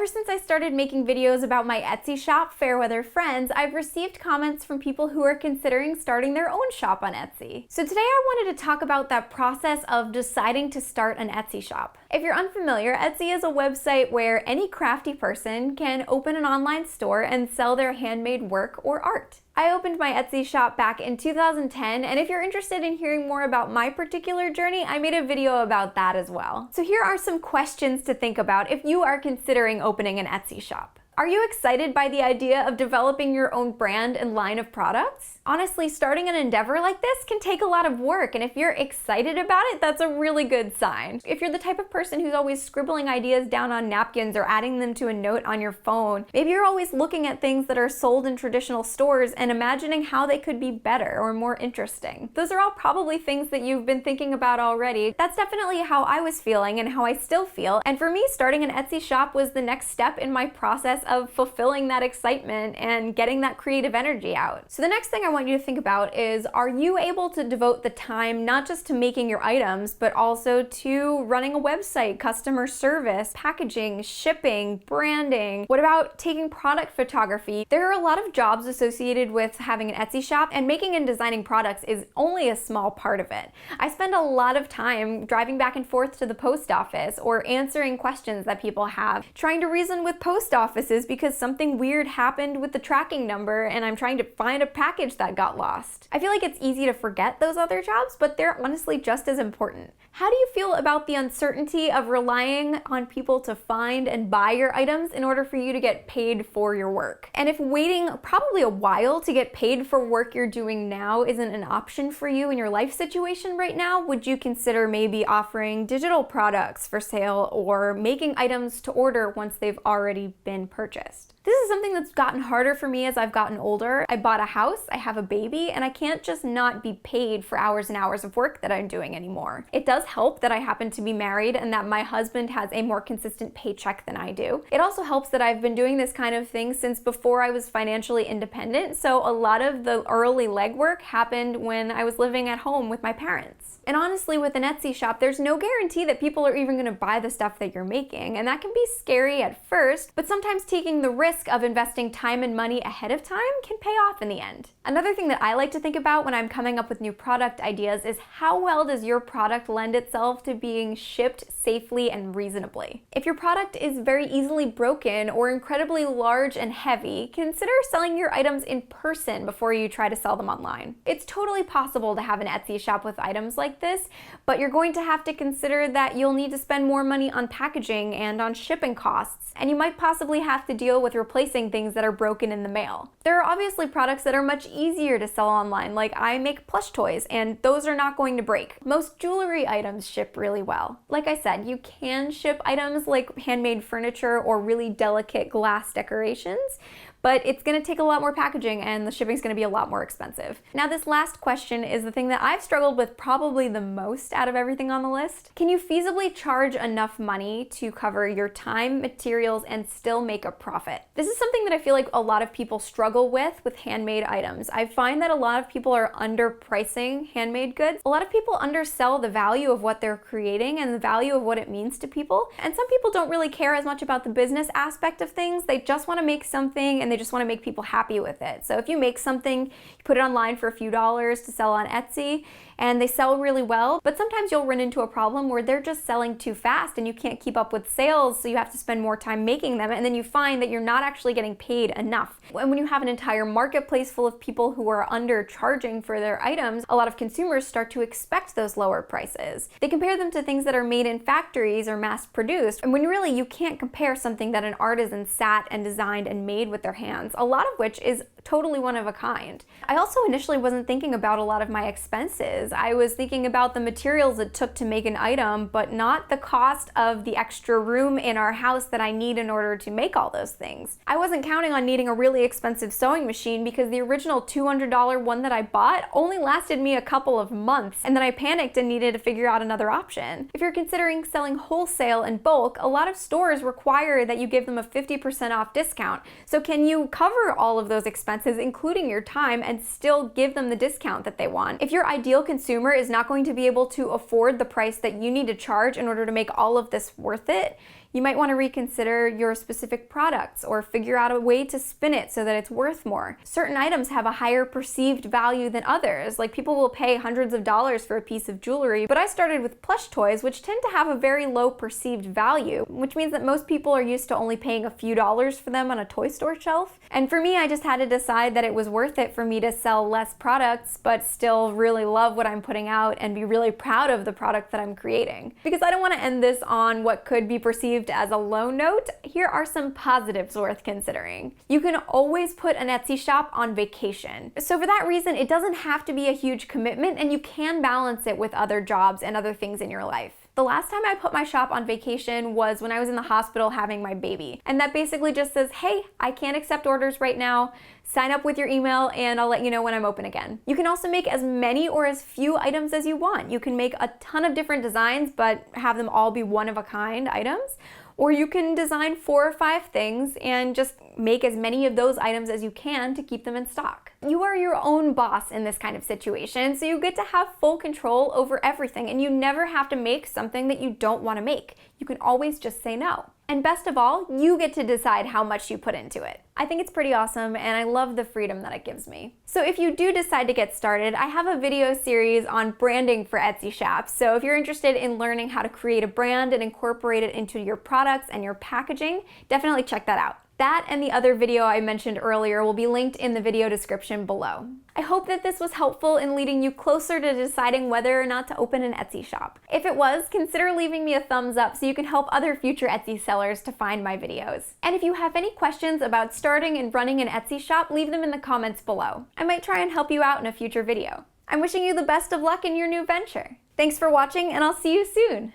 Ever since I started making videos about my Etsy shop, Fairweather Friends, I've received comments from people who are considering starting their own shop on Etsy. So today I wanted to talk about that process of deciding to start an Etsy shop. If you're unfamiliar, Etsy is a website where any crafty person can open an online store and sell their handmade work or art. I opened my Etsy shop back in 2010, and if you're interested in hearing more about my particular journey, I made a video about that as well. So here are some questions to think about if you are considering opening an Etsy shop. Are you excited by the idea of developing your own brand and line of products? Honestly, starting an endeavor like this can take a lot of work, and if you're excited about it, that's a really good sign. If you're the type of person who's always scribbling ideas down on napkins or adding them to a note on your phone, maybe you're always looking at things that are sold in traditional stores and imagining how they could be better or more interesting. Those are all probably things that you've been thinking about already. That's definitely how I was feeling and how I still feel, and for me, starting an Etsy shop was the next step in my process of fulfilling that excitement and getting that creative energy out. So the next thing I want you to think about is, are you able to devote the time not just to making your items, but also to running a website, customer service, packaging, shipping, branding? What about taking product photography? There are a lot of jobs associated with having an Etsy shop, and making and designing products is only a small part of it. I spend a lot of time driving back and forth to the post office or answering questions that people have, trying to reason with post offices because something weird happened with the tracking number and I'm trying to find a package that got lost. I feel like it's easy to forget those other jobs, but they're honestly just as important. How do you feel about the uncertainty of relying on people to find and buy your items in order for you to get paid for your work? And if waiting probably a while to get paid for work you're doing now isn't an option for you in your life situation right now, would you consider maybe offering digital products for sale or making items to order once they've already been purchased? This is something that's gotten harder for me as I've gotten older. I bought a house, I have a baby, and I can't just not be paid for hours and hours of work that I'm doing anymore. It does help that I happen to be married and that my husband has a more consistent paycheck than I do. It also helps that I've been doing this kind of thing since before I was financially independent, so a lot of the early legwork happened when I was living at home with my parents. And honestly, with an Etsy shop, there's no guarantee that people are even going to buy the stuff that you're making, and that can be scary at first, but sometimes taking the risk of investing time and money ahead of time can pay off in the end. Another thing that I like to think about when I'm coming up with new product ideas is, how well does your product lend itself to being shipped safely and reasonably? If your product is very easily broken or incredibly large and heavy, consider selling your items in person before you try to sell them online. It's totally possible to have an Etsy shop with items like this, but you're going to have to consider that you'll need to spend more money on packaging and on shipping costs, and you might possibly have to deal with replacing things that are broken in the mail. There are obviously products that are much easier to sell online, like I make plush toys, and those are not going to break. Most jewelry items ship really well. Like I said, you can ship items like handmade furniture or really delicate glass decorations, but it's going to take a lot more packaging and the shipping's going to be a lot more expensive. Now, this last question is the thing that I've struggled with probably the most out of everything on the list. Can you feasibly charge enough money to cover your time, materials, and still make a profit? This is something that I feel like a lot of people struggle with handmade items. I find that a lot of people are underpricing handmade goods. A lot of people undersell the value of what they're creating and the value of what it means to people. And some people don't really care as much about the business aspect of things. They just want to make something and they just want to make people happy with it. So if you make something, you put it online for a few dollars to sell on Etsy, and they sell really well, but sometimes you'll run into a problem where they're just selling too fast and you can't keep up with sales, so you have to spend more time making them, and then you find that you're not actually getting paid enough. And when you have an entire marketplace full of people who are undercharging for their items, a lot of consumers start to expect those lower prices. They compare them to things that are made in factories or mass-produced, and when really you can't compare something that an artisan sat and designed and made with their hands, a lot of which is totally one of a kind. I also initially wasn't thinking about a lot of my expenses. I was thinking about the materials it took to make an item, but not the cost of the extra room in our house that I need in order to make all those things. I wasn't counting on needing a really expensive sewing machine because the original $200 one that I bought only lasted me a couple of months, and then I panicked and needed to figure out another option. If you're considering selling wholesale and bulk, a lot of stores require that you give them a 50% off discount. So can you cover all of those expenses, including your time, and still give them the discount that they want? If your ideal consumer is not going to be able to afford the price that you need to charge in order to make all of this worth it, You might want to reconsider your specific products or figure out a way to spin it so that it's worth more. Certain items have a higher perceived value than others. Like, people will pay hundreds of dollars for a piece of jewelry, but I started with plush toys, which tend to have a very low perceived value, which means that most people are used to only paying a few dollars for them on a toy store shelf. And for me, I just had to decide that it was worth it for me to sell less products, but still really love what I'm putting out and be really proud of the product that I'm creating. Because I don't want to end this on what could be perceived as a low note, here are some positives worth considering. You can always put an Etsy shop on vacation. So for that reason, it doesn't have to be a huge commitment, and you can balance it with other jobs and other things in your life. The last time I put my shop on vacation was when I was in the hospital having my baby. And that basically just says, hey, I can't accept orders right now. Sign up with your email and I'll let you know when I'm open again. You can also make as many or as few items as you want. You can make a ton of different designs, but have them all be one-of-a-kind items. Or you can design 4 or 5 things and just make as many of those items as you can to keep them in stock. You are your own boss in this kind of situation, so you get to have full control over everything, and you never have to make something that you don't want to make. You can always just say no. And best of all, you get to decide how much you put into it. I think it's pretty awesome, and I love the freedom that it gives me. So if you do decide to get started, I have a video series on branding for Etsy shops. So if you're interested in learning how to create a brand and incorporate it into your products and your packaging, definitely check that out. That and the other video I mentioned earlier will be linked in the video description below. I hope that this was helpful in leading you closer to deciding whether or not to open an Etsy shop. If it was, consider leaving me a thumbs up so you can help other future Etsy sellers to find my videos. And if you have any questions about starting and running an Etsy shop, leave them in the comments below. I might try and help you out in a future video. I'm wishing you the best of luck in your new venture. Thanks for watching, and I'll see you soon!